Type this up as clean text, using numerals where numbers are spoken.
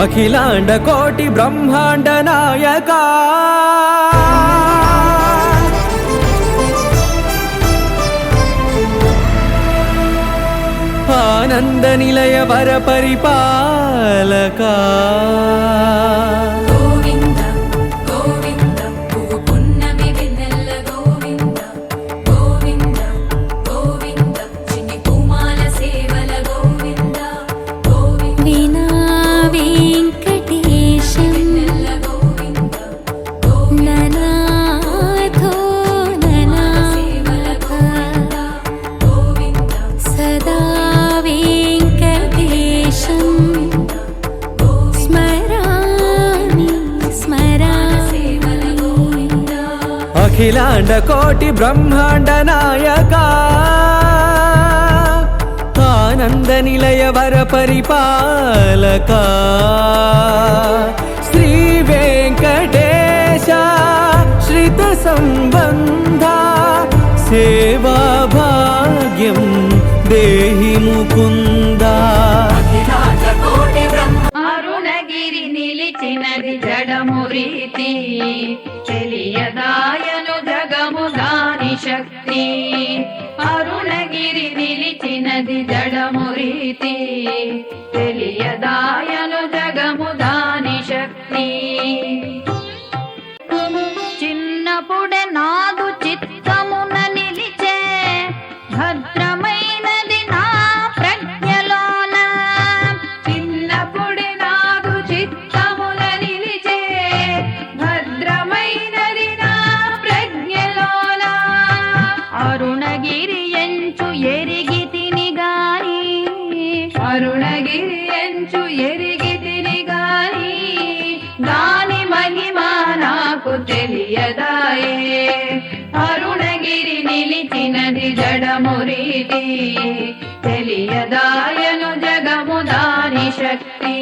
అఖిలాండ కోటి బ్రహ్మాండ నాయక ఆనంద నిలయ వర పరిపాలక అఖిలాండ కోటి బ్రహ్మాండ నాయక ఆనంద నిలయ వర పరిపాలక శ్రీ వెంకటేశ శ్రిత సంబంధ సేవా భాగ్యం దేహి ముకుంద. అరుణగిరి నిలిచినది జడము రీతి తెలియదాయను జగము దాని శక్తి. అరుణగిరి నిలిచినది జడము రీతి తెలియదాయను జగము దాని శక్తి. చిన్నప్పుడే నాదు చిత్తమున నిలిచే భద్రమైనది నా ప్రజ్ఞలోన. చిన్నప్పుడే నాదు చిత్తమున నిలిచే భద్రమైనది నా ప్రజ్ఞలోన. అరుణగిరి ఎంచు ఎరిగి తిని గాని అరుణగిరి ఎంచు ఎరిగి తిని గాని దాని మహిమ నాకు తెలియదాయే. అరుణగిరి నిలిచినది జడము రీతి తెలియదాయను జగము దాని శక్తి.